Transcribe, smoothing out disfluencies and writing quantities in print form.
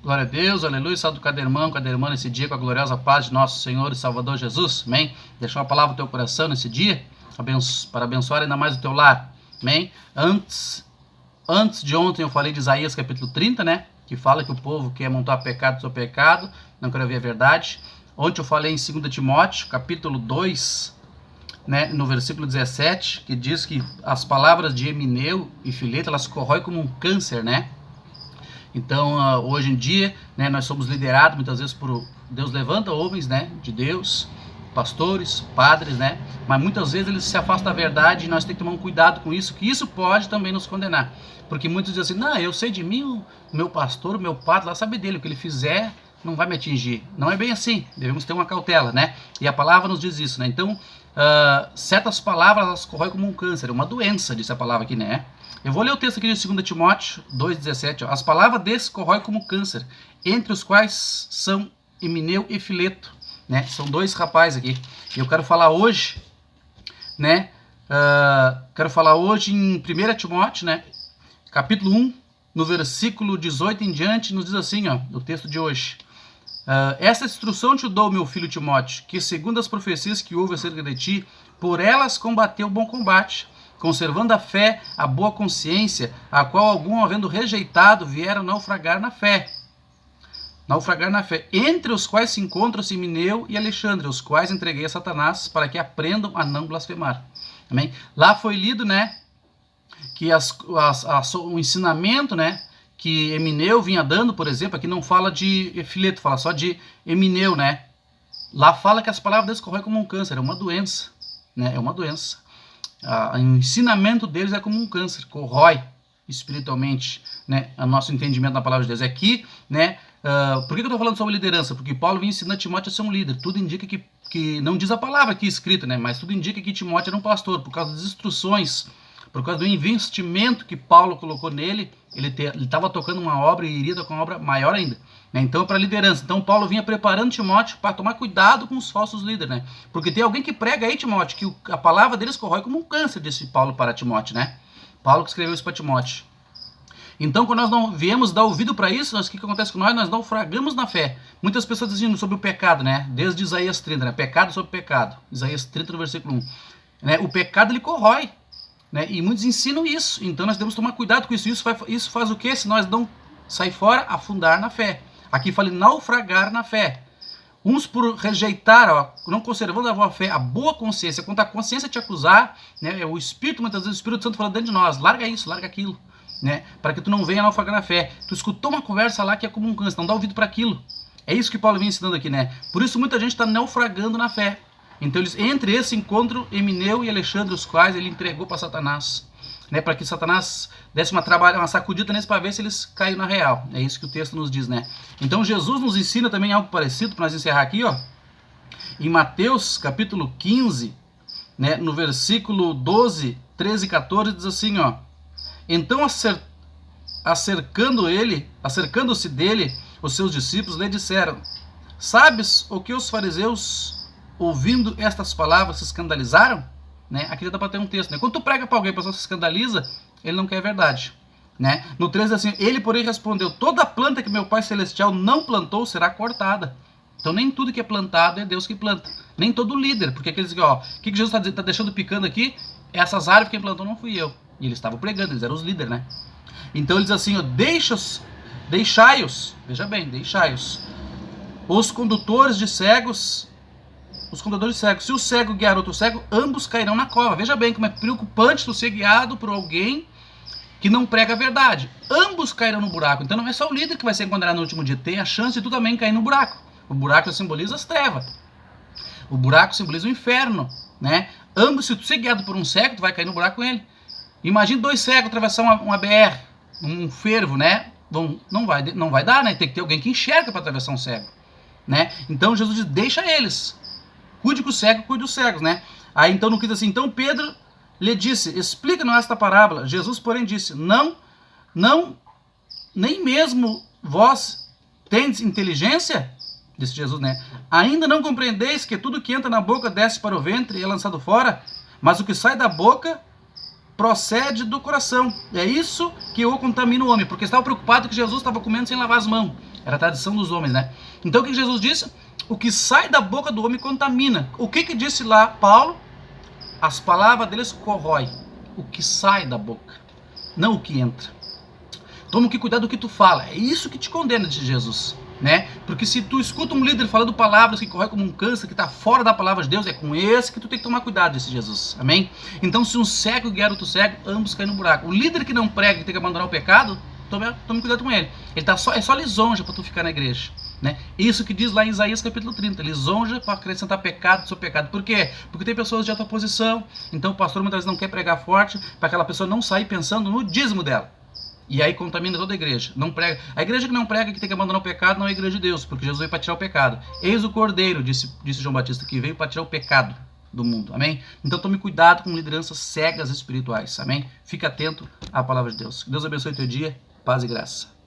Glória a Deus, aleluia, salve cada irmão, cada irmã nesse dia com a gloriosa paz de nosso Senhor e Salvador Jesus, amém? Deixa uma palavra no teu coração nesse dia, para abençoar ainda mais o teu lar, amém? Antes de ontem eu falei de Isaías capítulo 30, né? Que fala que o povo quer montar pecado sobre pecado, não quer ver a verdade. Ontem eu falei em 2 Timóteo, capítulo 2, né, no versículo 17, que diz que as palavras de Emineu e Fileto, elas corroem como um câncer, né? Então, hoje em dia, né, nós somos liderados muitas vezes por Deus levanta homens, né, de Deus, pastores, padres, né, mas muitas vezes eles se afastam da verdade e nós temos que tomar um cuidado com isso, que isso pode também nos condenar, porque muitos dizem assim, não, eu sei de mim, o meu pastor, o meu padre lá sabe dele, o que ele fizer não vai me atingir. Não é bem assim, devemos ter uma cautela, né, e a palavra nos diz isso, né, então, certas palavras elas corroem como um câncer, uma doença, disse a palavra aqui, né. Eu vou ler o texto aqui de 2 Timóteo 2,17. As palavras desse corroem como câncer, entre os quais são Emineu e Fileto, né? São dois rapazes aqui. E eu quero falar hoje, né? Em 1 Timóteo, né? Capítulo 1, no versículo 18 em diante, nos diz assim, ó, o texto de hoje. Essa instrução te dou, meu filho Timóteo, que segundo as profecias que houve acerca de ti, por elas combateu o bom combate, conservando a fé, a boa consciência, a qual algum, havendo rejeitado, vieram naufragar na fé. Entre os quais se encontram Emineu e Alexandre, os quais entreguei a Satanás, para que aprendam a não blasfemar. Amém? Lá foi lido, né, que o ensinamento, né, que Emineu vinha dando, por exemplo, aqui não fala de Fileto, fala só de Emineu, né? Lá fala que as palavras deles corroem como um câncer, é uma doença, né? É uma doença. O ensinamento deles é como um câncer, corrói espiritualmente, né, o nosso entendimento da palavra de Deus. Aqui, né, por que eu estou falando sobre liderança? Porque Paulo vinha ensinando Timóteo a ser um líder. Tudo indica que não diz a palavra aqui escrita, né, mas tudo indica que Timóteo era um pastor, por causa das instruções, por causa do investimento que Paulo colocou nele, ele estava tocando uma obra e iria tocar uma obra maior ainda, né? Então, para liderança. Então, Paulo vinha preparando Timóteo para tomar cuidado com os falsos líderes, né? Porque tem alguém que prega aí, Timóteo, que a palavra deles corrói como um câncer, disse Paulo para Timóteo, né? Paulo que escreveu isso para Timóteo. Então, quando nós não viemos dar ouvido para isso, o que acontece com nós? Nós naufragamos na fé. Muitas pessoas dizem sobre o pecado, né? Desde Isaías 30, né? Pecado sobre pecado. Isaías 30, no versículo 1. Né? O pecado, ele corrói. Né? E muitos ensinam isso, então nós devemos tomar cuidado com isso. Isso faz o que? Se nós não sair fora, afundar na fé. Aqui fala naufragar na fé. Uns por rejeitar, ó, não conservando a boa fé, a boa consciência. Quando a consciência te acusar, né, o Espírito, muitas vezes o Espírito Santo fala dentro de nós, larga isso, larga aquilo, né, para que tu não venha naufragar na fé. Tu escutou uma conversa lá que é como um câncer, não dá ouvido para aquilo. É isso que Paulo vem ensinando aqui, né? Por isso muita gente está naufragando na fé. Então, entre esse encontro, Emineu e Alexandre, os quais ele entregou para Satanás, né, para que Satanás desse uma sacudida neles para ver se eles caíram na real. É isso que o texto nos diz, né? Então, Jesus nos ensina também algo parecido, para nós encerrar aqui, ó. Em Mateus, capítulo 15, né, no versículo 12, 13 e 14, diz assim, ó. Então, acercando-se dele, os seus discípulos lhe disseram, sabes o que os fariseus, ouvindo estas palavras, se escandalizaram? Né? Aqui dá para ter um texto. Né? Quando tu prega para alguém, a pessoa se escandaliza, ele não quer a verdade. Né? No 13 assim, ele porém respondeu, toda planta que meu Pai Celestial não plantou será cortada. Então nem tudo que é plantado é Deus que planta. Nem todo líder, porque aqueles que, ó, o que Jesus está deixando picando aqui? Essas árvores quem plantou não fui eu. E eles estavam pregando, eles eram os líderes, né? Então ele diz assim, ó, deixai-os, veja bem, deixai-os, os condutores de cegos, se o cego guiar outro cego, ambos cairão na cova. Veja bem como é preocupante tu ser guiado por alguém que não prega a verdade. Ambos cairão no buraco. Então não é só o líder que vai ser condenado no último dia. Tem a chance de tu também cair no buraco. O buraco simboliza as trevas. O buraco simboliza o inferno, né? Ambos, se tu ser guiado por um cego, tu vai cair no buraco com ele. Imagina dois cegos atravessar uma BR, um fervo, né? Não vai dar, né? Tem que ter alguém que enxerga para atravessar um cego, né? Então Jesus diz, deixa eles. Cuide com o cego, cuide dos cegos, né? Aí então no que diz assim, então Pedro lhe disse, explica-nos esta parábola. Jesus, porém, disse, não, nem mesmo vós tendes inteligência? Disse Jesus, né? Ainda não compreendeis que tudo que entra na boca desce para o ventre e é lançado fora? Mas o que sai da boca procede do coração. É isso que o contamina o homem, porque estava preocupado que Jesus estava comendo sem lavar as mãos. Era a tradição dos homens, né? Então o que Jesus disse? O que sai da boca do homem contamina. O que disse lá Paulo? As palavras deles corrói. O que sai da boca, não o que entra. Toma que cuidado do que tu fala. É isso que te condena de Jesus, né? Porque se tu escuta um líder falando palavras que corroem como um câncer, que está fora da palavra de Deus, é com esse que tu tem que tomar cuidado, disse Jesus. Amém? Então se um cego guiar outro cego, ambos caem no buraco. O líder que não prega, que tem que abandonar o pecado, tome cuidado com ele. É só lisonja para tu ficar na igreja. Né? Isso que diz lá em Isaías capítulo 30, lisonja para acrescentar pecado do seu pecado. Por quê? Porque tem pessoas de alta posição, então o pastor muitas vezes não quer pregar forte para aquela pessoa não sair pensando no dízimo dela. E aí contamina toda a igreja. Não prega. A igreja que não prega, que tem que abandonar o pecado, não é a igreja de Deus, porque Jesus veio para tirar o pecado. Eis o Cordeiro, disse João Batista, que veio para tirar o pecado do mundo. Amém? Então tome cuidado com lideranças cegas espirituais. Amém? Fica atento à palavra de Deus. Que Deus abençoe o teu dia. Paz e graça.